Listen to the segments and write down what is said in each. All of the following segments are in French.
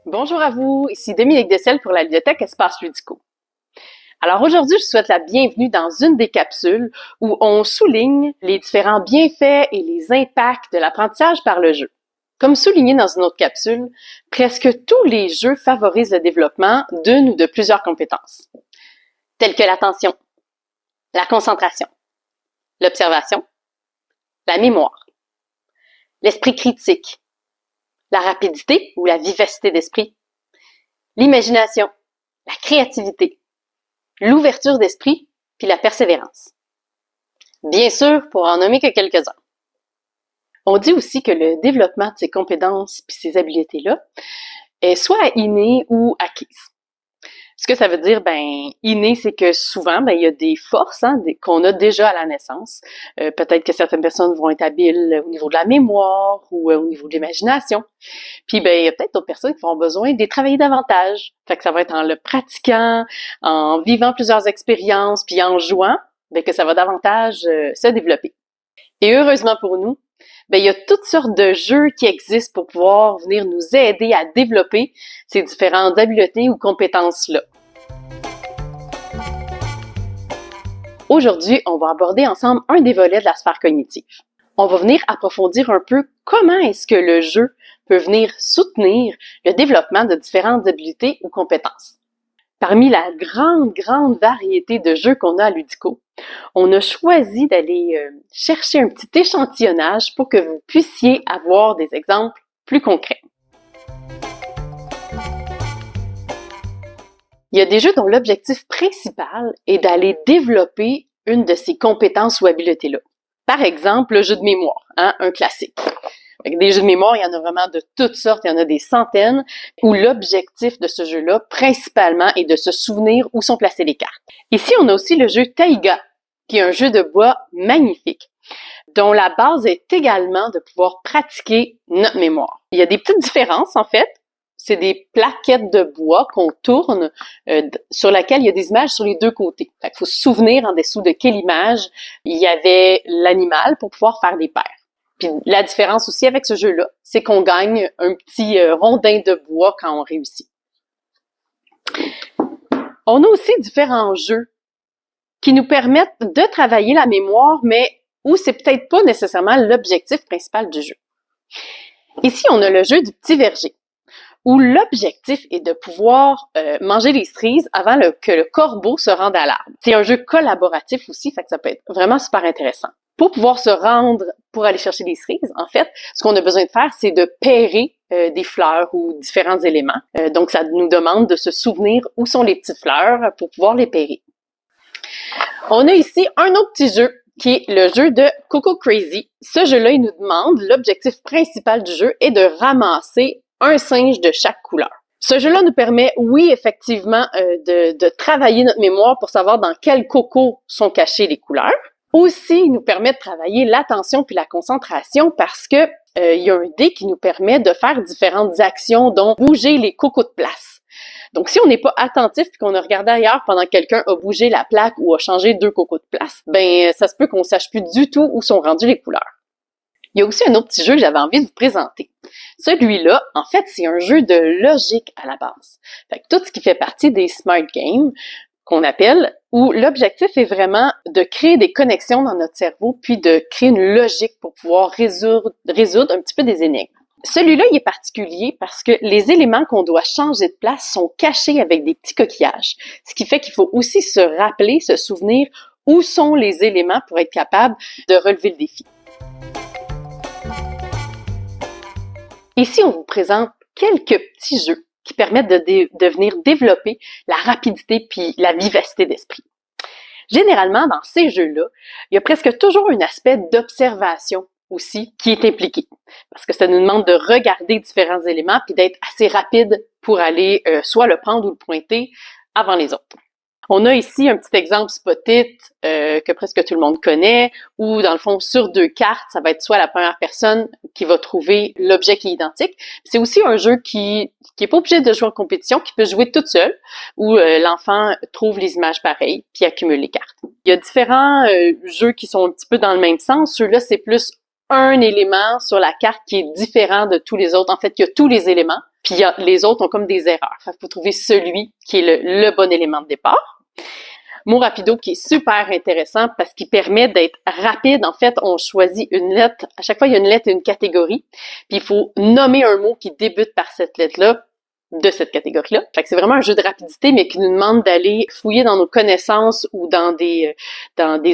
Bonjour à vous, ici Dominique Dessel pour la Bibliothèque Espace Ludico. Alors aujourd'hui, je souhaite la bienvenue dans une des capsules où on souligne les différents bienfaits et les impacts de l'apprentissage par le jeu. Comme souligné dans une autre capsule, presque tous les jeux favorisent le développement d'une ou de plusieurs compétences, telles que l'attention, la concentration, l'observation, la mémoire, l'esprit critique, la rapidité ou la vivacité d'esprit, l'imagination, la créativité, l'ouverture d'esprit, puis la persévérance. Bien sûr, pour en nommer que quelques-uns. On dit aussi que le développement de ces compétences puis ces habiletés-là est soit inné ou acquise. Ce que ça veut dire, inné, c'est que souvent, il y a des forces qu'on a déjà à la naissance. Peut-être que certaines personnes vont être habiles au niveau de la mémoire ou au niveau de l'imagination. Puis, il y a peut-être d'autres personnes qui vont avoir besoin de les travailler davantage. Fait que ça va être en le pratiquant, en vivant plusieurs expériences, puis en jouant, que ça va davantage se développer. Et heureusement pour nous, il y a toutes sortes de jeux qui existent pour pouvoir venir nous aider à développer ces différentes habiletés ou compétences-là. Aujourd'hui, on va aborder ensemble un des volets de la sphère cognitive. On va venir approfondir un peu comment est-ce que le jeu peut venir soutenir le développement de différentes habiletés ou compétences. Parmi la grande variété de jeux qu'on a à Ludico, on a choisi d'aller chercher un petit échantillonnage pour que vous puissiez avoir des exemples plus concrets. Il y a des jeux dont l'objectif principal est d'aller développer une de ces compétences ou habiletés-là. Par exemple, le jeu de mémoire, un classique. Des jeux de mémoire, il y en a vraiment de toutes sortes, il y en a des centaines, où l'objectif de ce jeu-là, principalement, est de se souvenir où sont placées les cartes. Ici, on a aussi le jeu Taiga, qui est un jeu de bois magnifique, dont la base est également de pouvoir pratiquer notre mémoire. Il y a des petites différences, en fait. C'est des plaquettes de bois qu'on tourne, sur laquelle il y a des images sur les deux côtés. Fait qu'il faut se souvenir en dessous de quelle image il y avait l'animal pour pouvoir faire des paires. Puis la différence aussi avec ce jeu-là, c'est qu'on gagne un petit rondin de bois quand on réussit. On a aussi différents jeux qui nous permettent de travailler la mémoire, mais où c'est peut-être pas nécessairement l'objectif principal du jeu. Ici, on a le jeu du petit verger, où l'objectif est de pouvoir manger les cerises avant que le corbeau se rende à l'arbre. C'est un jeu collaboratif aussi, fait que ça peut être vraiment super intéressant. Pour pouvoir se rendre, pour aller chercher les cerises, en fait, ce qu'on a besoin de faire, c'est de pairer des fleurs ou différents éléments. Donc, ça nous demande de se souvenir où sont les petites fleurs pour pouvoir les pairer. On a ici un autre petit jeu qui est le jeu de Coco Crazy. Ce jeu-là, il nous demande, l'objectif principal du jeu est de ramasser un singe de chaque couleur. Ce jeu-là nous permet, oui, effectivement, de travailler notre mémoire pour savoir dans quel coco sont cachées les couleurs. Aussi, il nous permet de travailler l'attention puis la concentration parce que il y a un dé qui nous permet de faire différentes actions, dont bouger les cocos de place. Donc, si on n'est pas attentif puis qu'on a regardé ailleurs pendant que quelqu'un a bougé la plaque ou a changé 2 cocos de place, ça se peut qu'on sache plus du tout où sont rendues les couleurs. Il y a aussi un autre petit jeu que j'avais envie de vous présenter. Celui-là, en fait, c'est un jeu de logique à la base. Fait que tout ce qui fait partie des smart games, qu'on appelle, où l'objectif est vraiment de créer des connexions dans notre cerveau, puis de créer une logique pour pouvoir résoudre un petit peu des énigmes. Celui-là, il est particulier parce que les éléments qu'on doit changer de place sont cachés avec des petits coquillages. Ce qui fait qu'il faut aussi se rappeler, se souvenir où sont les éléments pour être capable de relever le défi. Ici, on vous présente quelques petits jeux qui permettent de venir développer la rapidité puis la vivacité d'esprit. Généralement, dans ces jeux-là, il y a presque toujours un aspect d'observation aussi qui est impliqué. Parce que ça nous demande de regarder différents éléments puis d'être assez rapide pour aller soit le prendre ou le pointer avant les autres. On a ici un petit exemple Spot-it que presque tout le monde connaît, où dans le fond, sur 2 cartes, ça va être soit la première personne qui va trouver l'objet qui est identique. C'est aussi un jeu qui est pas obligé de jouer en compétition, qui peut jouer toute seule, où l'enfant trouve les images pareilles, puis accumule les cartes. Il y a différents jeux qui sont un petit peu dans le même sens. Ceux-là, c'est plus un élément sur la carte qui est différent de tous les autres. En fait, il y a tous les éléments, puis les autres ont comme des erreurs. Il faut trouver celui qui est le bon élément de départ. Mot rapido qui est super intéressant parce qu'il permet d'être rapide. En fait, on choisit une lettre. À chaque fois, il y a une lettre et une catégorie. Puis il faut nommer un mot qui débute par cette lettre-là de cette catégorie-là. Fait que c'est vraiment un jeu de rapidité, mais qui nous demande d'aller fouiller dans nos connaissances ou dans des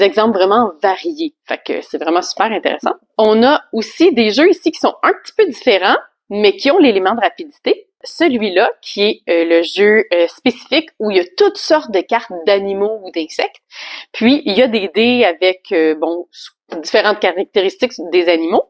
exemples vraiment variés. Fait que c'est vraiment super intéressant. On a aussi des jeux ici qui sont un petit peu différents, mais qui ont l'élément de rapidité. Celui-là, qui est le jeu spécifique où il y a toutes sortes de cartes d'animaux ou d'insectes. Puis, il y a des dés avec, différentes caractéristiques des animaux.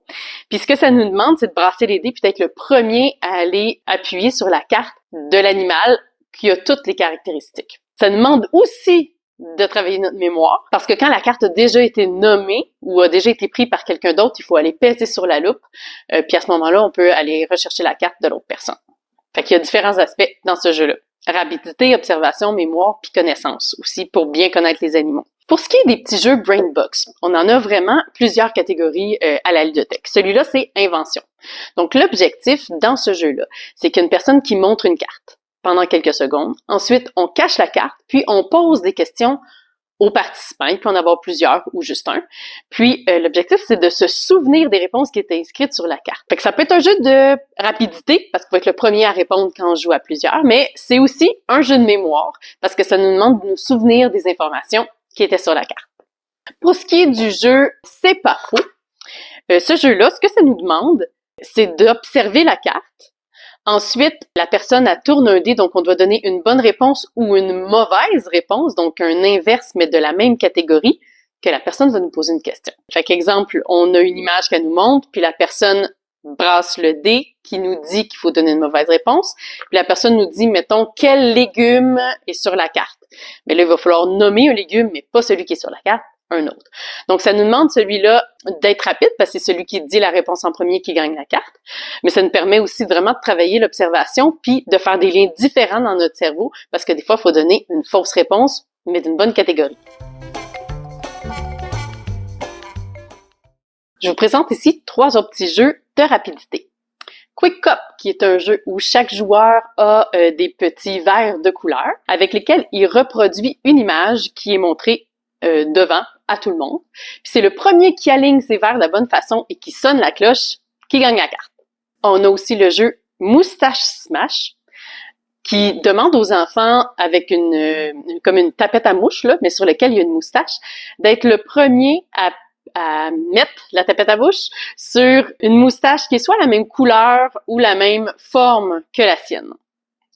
Puis, ce que ça nous demande, c'est de brasser les dés puis d'être le premier à aller appuyer sur la carte de l'animal qui a toutes les caractéristiques. Ça nous demande aussi de travailler notre mémoire, parce que quand la carte a déjà été nommée ou a déjà été prise par quelqu'un d'autre, il faut aller peser sur la loupe. Puis, à ce moment-là, on peut aller rechercher la carte de l'autre personne. Fait qu'il y a différents aspects dans ce jeu-là. Rapidité, observation, mémoire, puis connaissance aussi pour bien connaître les animaux. Pour ce qui est des petits jeux Brainbox, on en a vraiment plusieurs catégories à la ludothèque. Celui-là, c'est invention. Donc, l'objectif dans ce jeu-là, c'est qu'il y a une personne qui montre une carte pendant quelques secondes. Ensuite, on cache la carte, puis on pose des questions aux participants. Il peut en avoir plusieurs ou juste un. Puis, l'objectif, c'est de se souvenir des réponses qui étaient inscrites sur la carte. Fait que ça peut être un jeu de rapidité, parce qu'il faut être le premier à répondre quand on joue à plusieurs, mais c'est aussi un jeu de mémoire, parce que ça nous demande de nous souvenir des informations qui étaient sur la carte. Pour ce qui est du jeu C'est pas faux, ce jeu-là, ce que ça nous demande, c'est d'observer la carte. Ensuite, la personne elle tourne un dé, donc on doit donner une bonne réponse ou une mauvaise réponse, donc un inverse, mais de la même catégorie, que la personne va nous poser une question. Fait qu'exemple, on a une image qu'elle nous montre, puis la personne brasse le dé qui nous dit qu'il faut donner une mauvaise réponse, puis la personne nous dit, mettons, quel légume est sur la carte. Mais là, il va falloir nommer un légume, mais pas celui qui est sur la carte, un autre. Donc, ça nous demande celui-là d'être rapide, parce que c'est celui qui dit la réponse en premier qui gagne la carte. Mais ça nous permet aussi vraiment de travailler l'observation, puis de faire des liens différents dans notre cerveau, parce que des fois, il faut donner une fausse réponse, mais d'une bonne catégorie. Je vous présente ici 3 autres petits jeux de rapidité. Quick Cup, qui est un jeu où chaque joueur a des petits verres de couleur, avec lesquels il reproduit une image qui est montrée devant à tout le monde. Puis c'est le premier qui aligne ses verres de la bonne façon et qui sonne la cloche qui gagne la carte. On a aussi le jeu Moustache Smash qui demande aux enfants avec comme une tapette à mouche là, mais sur laquelle il y a une moustache, d'être le premier à mettre la tapette à mouche sur une moustache qui est soit la même couleur ou la même forme que la sienne.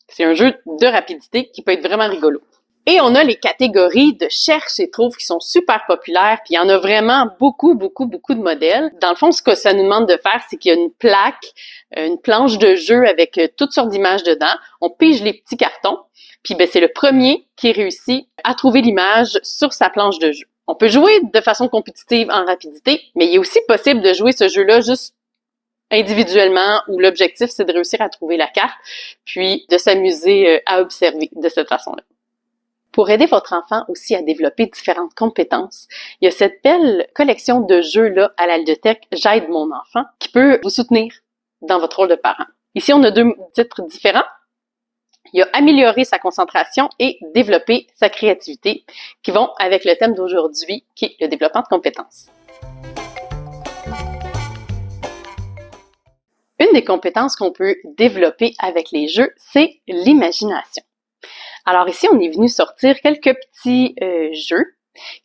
C'est un jeu de rapidité qui peut être vraiment rigolo. Et on a les catégories de cherche et trouve qui sont super populaires, puis il y en a vraiment beaucoup de modèles. Dans le fond, ce que ça nous demande de faire, c'est qu'il y a une plaque, une planche de jeu avec toutes sortes d'images dedans. On pige les petits cartons, puis c'est le premier qui réussit à trouver l'image sur sa planche de jeu. On peut jouer de façon compétitive en rapidité, mais il est aussi possible de jouer ce jeu-là juste individuellement, où l'objectif, c'est de réussir à trouver la carte, puis de s'amuser à observer de cette façon-là. Pour aider votre enfant aussi à développer différentes compétences, il y a cette belle collection de jeux-là à la ludothèque J'aide mon enfant qui peut vous soutenir dans votre rôle de parent. Ici, on a 2 titres différents. Il y a améliorer sa concentration et développer sa créativité qui vont avec le thème d'aujourd'hui qui est le développement de compétences. Une des compétences qu'on peut développer avec les jeux, c'est l'imagination. Alors ici, on est venu sortir quelques petits jeux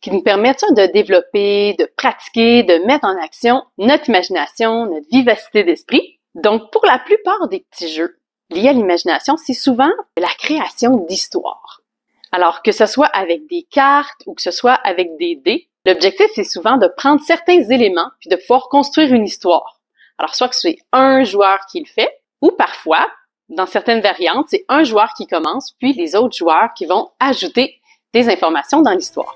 qui nous permettent de développer, de pratiquer, de mettre en action notre imagination, notre vivacité d'esprit. Donc, pour la plupart des petits jeux liés à l'imagination, c'est souvent la création d'histoires. Alors, que ce soit avec des cartes ou que ce soit avec des dés, l'objectif, c'est souvent de prendre certains éléments puis de pouvoir construire une histoire. Alors, soit que c'est un joueur qui le fait, ou parfois, dans certaines variantes, c'est un joueur qui commence, puis les autres joueurs qui vont ajouter des informations dans l'histoire.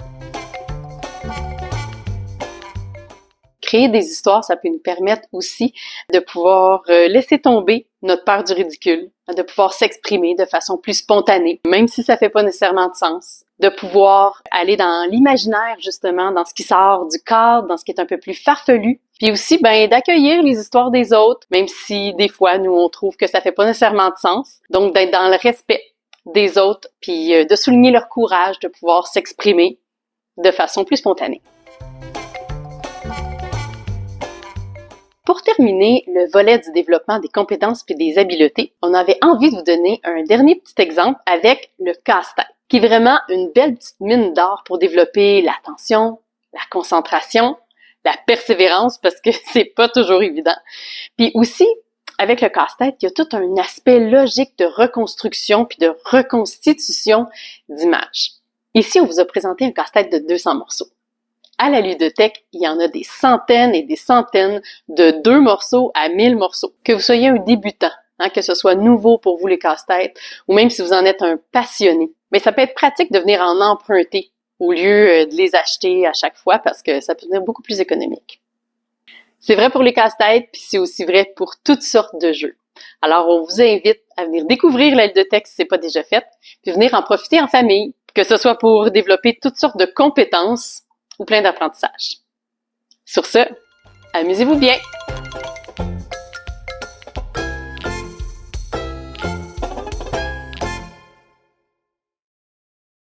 créer des histoires, ça peut nous permettre aussi de pouvoir laisser tomber notre peur du ridicule, de pouvoir s'exprimer de façon plus spontanée, même si ça fait pas nécessairement de sens, de pouvoir aller dans l'imaginaire, justement, dans ce qui sort du cadre, dans ce qui est un peu plus farfelu, puis aussi, d'accueillir les histoires des autres, même si des fois, nous, on trouve que ça fait pas nécessairement de sens. Donc, d'être dans le respect des autres, puis de souligner leur courage de pouvoir s'exprimer de façon plus spontanée. Pour terminer le volet du développement des compétences puis des habiletés, on avait envie de vous donner un dernier petit exemple avec le casse-tête, qui est vraiment une belle petite mine d'or pour développer l'attention, la concentration, la persévérance, parce que c'est pas toujours évident. Puis aussi, avec le casse-tête, il y a tout un aspect logique de reconstruction puis de reconstitution d'images. Ici, on vous a présenté un casse-tête de 200 morceaux. À la ludothèque, il y en a des centaines et des centaines de 2 morceaux à 1000 morceaux. Que vous soyez un débutant, que ce soit nouveau pour vous les casse-têtes, ou même si vous en êtes un passionné. Mais ça peut être pratique de venir en emprunter au lieu de les acheter à chaque fois parce que ça peut devenir beaucoup plus économique. C'est vrai pour les casse-têtes, puis c'est aussi vrai pour toutes sortes de jeux. Alors, on vous invite à venir découvrir la ludothèque si c'est pas déjà fait, puis venir en profiter en famille, que ce soit pour développer toutes sortes de compétences ou plein d'apprentissage. Sur ce, amusez-vous bien!